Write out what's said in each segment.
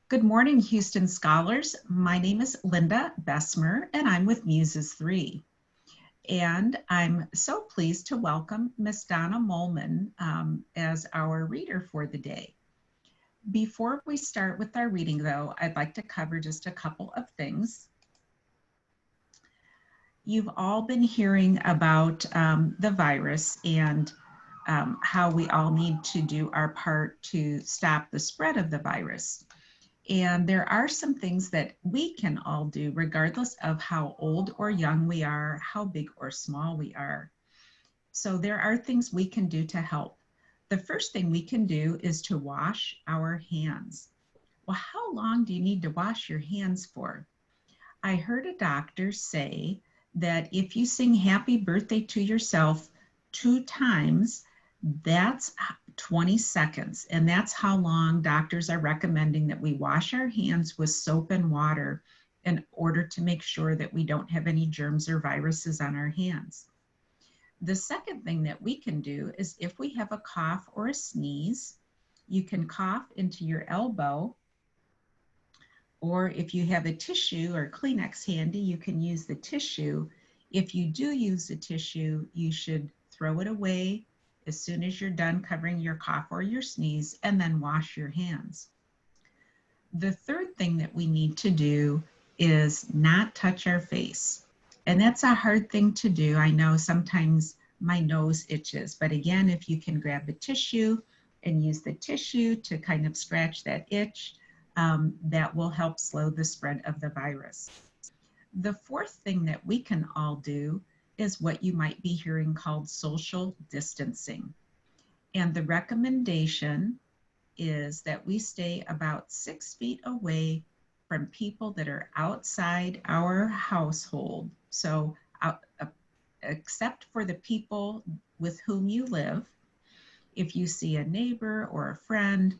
Good morning, Houston Scholars. My name is Linda Besmer, and I'm with Muses 3. And I'm so pleased to welcome Miss Donna Molman as our reader for the day. Before we start with our reading, though, I'd like to cover just a couple of things. You've all been hearing about the virus and how we all need to do our part to stop the spread of the virus. And there are some things that we can all do, regardless of how old or young we are, how big or small we are. So there are things we can do to help. The first thing we can do is to wash our hands. Well, how long do you need to wash your hands for? I heard a doctor say that if you sing happy birthday to yourself 2 times, that's 20 seconds. And that's how long doctors are recommending that we wash our hands with soap and water in order to make sure that we don't have any germs or viruses on our hands. The second thing that we can do is if we have a cough or a sneeze, you can cough into your elbow, or if you have a tissue or Kleenex handy, you can use the tissue. If you do use the tissue, you should throw it away as soon as you're done covering your cough or your sneeze, and then wash your hands. The third thing that we need to do is not touch our face. And that's a hard thing to do. I know sometimes my nose itches, but again, if you can grab the tissue and use the tissue to kind of scratch that itch, that will help slow the spread of the virus. The fourth thing that we can all do is what you might be hearing called social distancing. And the recommendation is that we stay about 6 feet away from people that are outside our household. So except for the people with whom you live, if you see a neighbor or a friend,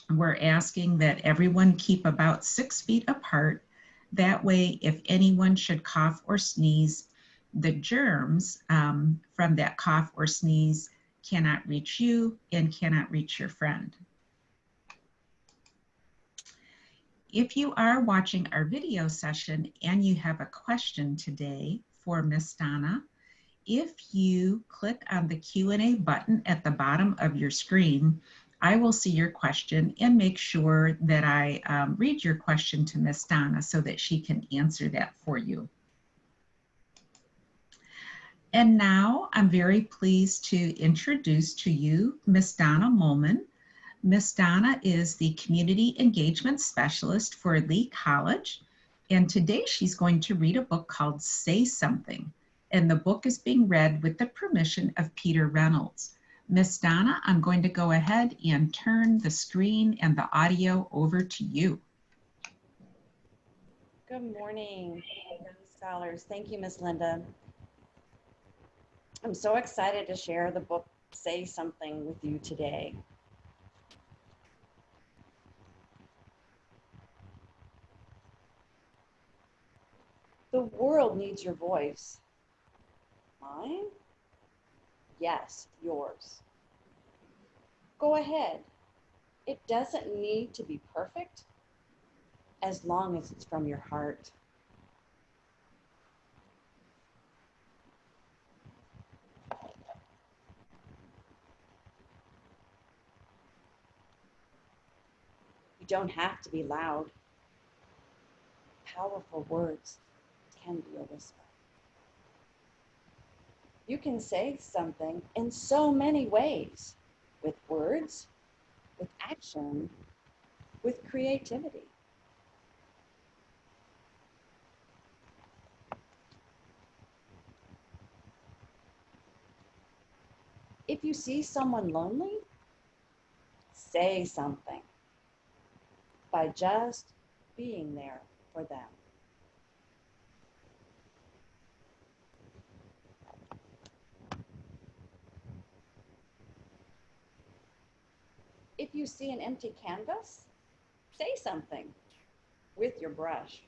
we're asking that everyone keep about 6 feet apart. That way, if anyone should cough or sneeze, the germs from that cough or sneeze cannot reach you and cannot reach your friend. If you are watching our video session and you have a question today for Miss Donna, if you click on the Q&A button at the bottom of your screen, I will see your question and make sure that I read your question to Miss Donna so that she can answer that for you. And now I'm very pleased to introduce to you Miss Donna Molman. Miss Donna is the Community Engagement Specialist for Lee College, and today she's going to read a book called Say Something, and the book is being read with the permission of Peter Reynolds. Miss Donna, I'm going to go ahead and turn the screen and the audio over to you. Good morning, scholars. Thank you, Miss Linda. I'm so excited to share the book Say Something with you today. The world needs your voice. Mine? Yes, yours. Go ahead. It doesn't need to be perfect as long as it's from your heart. You don't have to be loud. Powerful words can be a whisper. You can say something in so many ways, with words, with action, with creativity. If you see someone lonely, say something by just being there for them. If you see an empty canvas, say something with your brush.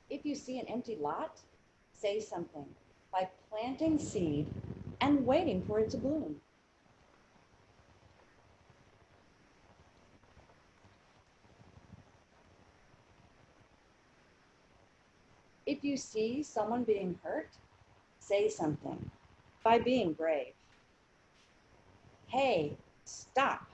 If you see an empty lot, say something by planting seed and waiting for it to bloom. If you see someone being hurt, say something by being brave. Hey, stop.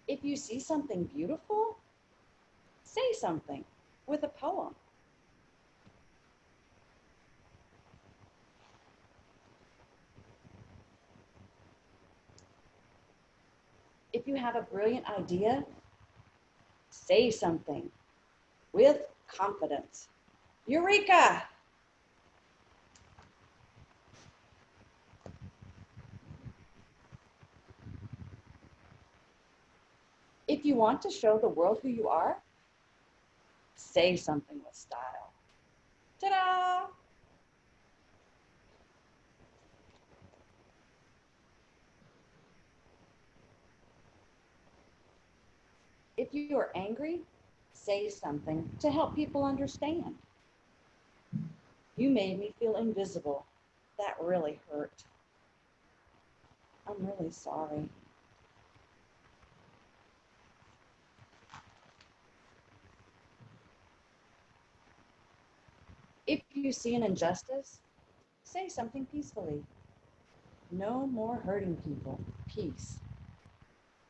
If you see something beautiful, say something with a poem. If you have a brilliant idea, say something with confidence. Eureka! If you want to show the world who you are, say something with style. Ta-da! If you are angry, say something to help people understand. You made me feel invisible. That really hurt. I'm really sorry. If you see an injustice, say something peacefully. No more hurting people. Peace.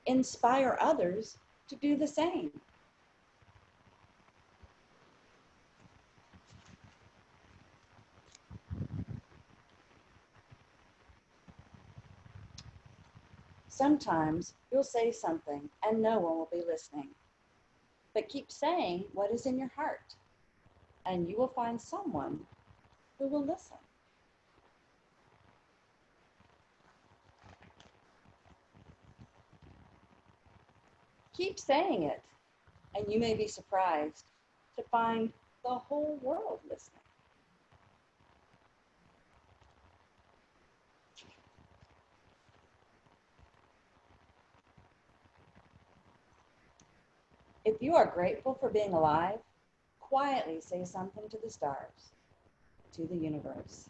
Inspire others to do the same. Sometimes you'll say something and no one will be listening. But keep saying what is in your heart, and you will find someone who will listen. Keep saying it, and you may be surprised to find the whole world listening. If you are grateful for being alive, quietly say something to the stars, to the universe.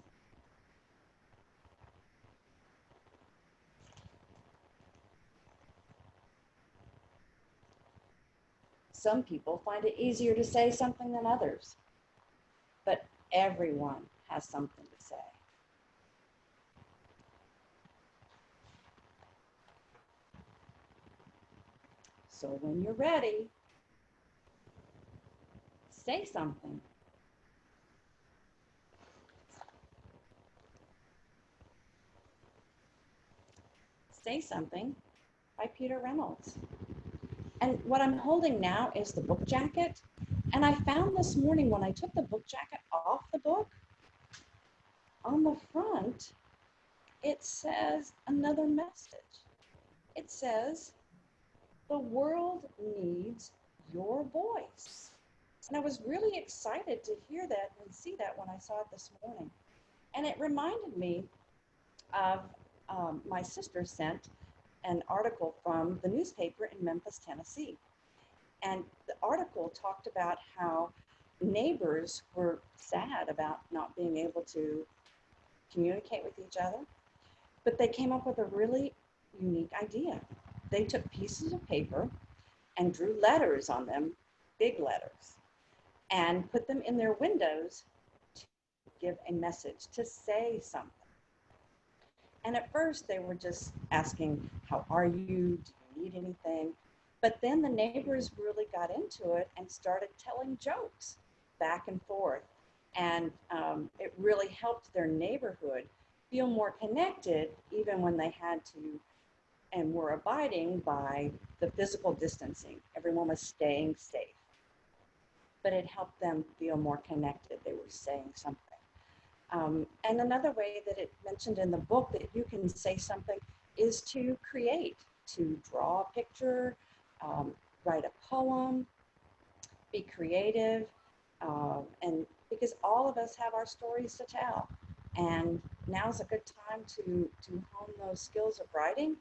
Some people find it easier to say something than others, but everyone has something to say. So when you're ready, say something. Say Something by Peter Reynolds. And what I'm holding now is the book jacket. And I found this morning when I took the book jacket off the book, on the front, it says another message. It says, the world needs your voice. And I was really excited to hear that and see that when I saw it this morning. And it reminded me of my sister sent an article from the newspaper in Memphis, Tennessee. And the article talked about how neighbors were sad about not being able to communicate with each other, but they came up with a really unique idea. They took pieces of paper and drew letters on them, big letters, and put them in their windows to give a message, to say something. And at first they were just asking, how are you? Do you need anything? But then the neighbors really got into it and started telling jokes back and forth. And it really helped their neighborhood feel more connected, even when they had to and were abiding by the physical distancing. Everyone was staying safe. But it helped them feel more connected. They were saying something. And another way that it mentioned in the book that you can say something is to create, to draw a picture, write a poem, be creative, and because all of us have our stories to tell. And now's a good time to hone those skills of writing,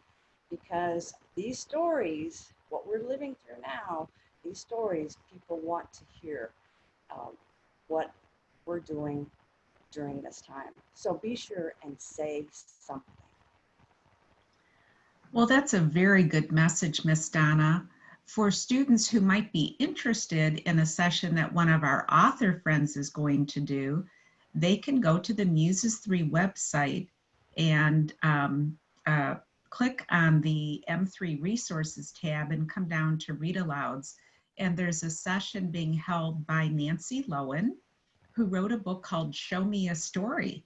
because these stories, what we're living through now, these stories, people want to hear what we're doing during this time. So be sure and say something. Well, that's a very good message, Miss Donna. For students who might be interested in a session that one of our author friends is going to do, they can go to the Muses 3 website and uh, click on the M3 resources tab and come down to read alouds. And there's a session being held by Nancy Lowen, who wrote a book called Show Me a Story.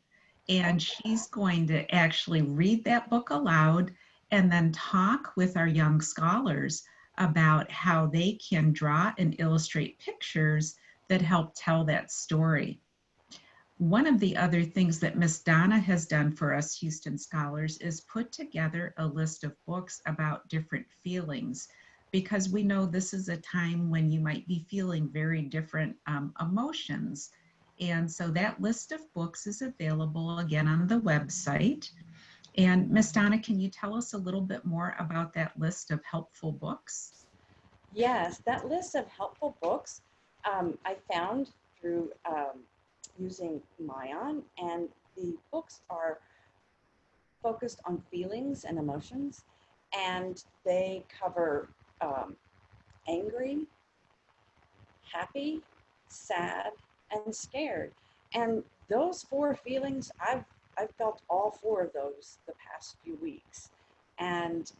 And she's going to actually read that book aloud and then talk with our young scholars about how they can draw and illustrate pictures that help tell that story. One of the other things that Miss Donna has done for us Houston scholars is put together a list of books about different feelings, because we know this is a time when you might be feeling very different emotions. And so that list of books is available again on the website. And Miss Donna, can you tell us a little bit more about that list of helpful books? Yes, that list of helpful books I found through using Mayan, and the books are focused on feelings and emotions, and they cover angry, happy, sad, and scared. And those four feelings, I've felt all four of those the past few weeks. And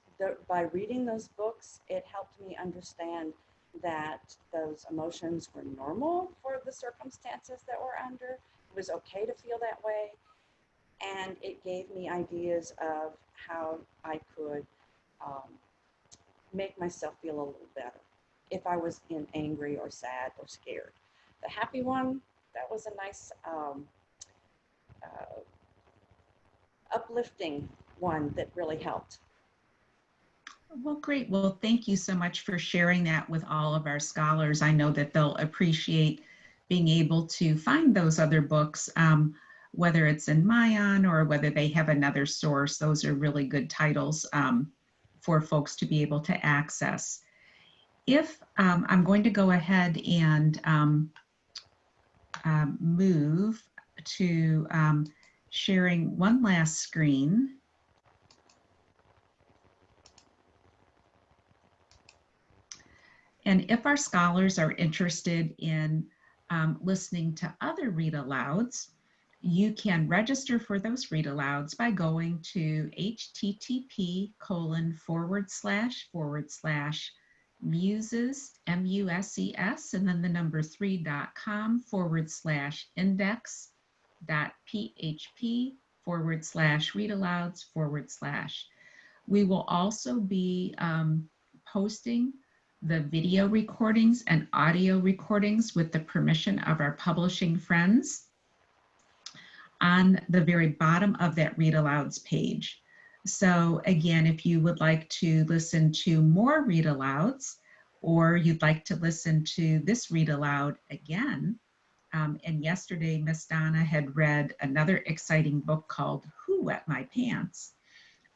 by reading those books, it helped me understand that those emotions were normal for the circumstances that we're under. It was okay to feel that way. And it gave me ideas of how I could make myself feel a little better if I was in angry or sad or scared. The happy one, that was a nice uh, uplifting one that really helped. Well, great. Well, thank you so much for sharing that with all of our scholars. I know that they'll appreciate being able to find those other books, whether it's in Mayan or whether they have another source. Those are really good titles for folks to be able to access. If I'm going to go ahead and move to sharing one last screen. And if our scholars are interested in listening to other read alouds, you can register for those read alouds by going to http:// muses, and then the number 3.com/index.php/read-alouds/. We will also be posting the video recordings and audio recordings with the permission of our publishing friends on the very bottom of that read alouds page. So again, if you would like to listen to more read alouds, or you'd like to listen to this read aloud again, and yesterday Miss Donna had read another exciting book called Who Wet My Pants?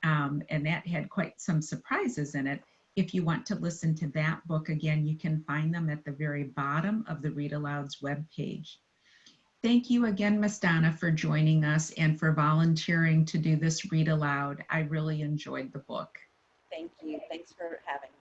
And that had quite some surprises in it. If you want to listen to that book again, you can find them at the very bottom of the Read Aloud's webpage. Thank you again, Miss Donna, for joining us and for volunteering to do this read aloud. I really enjoyed the book. Thank you. Thanks for having me.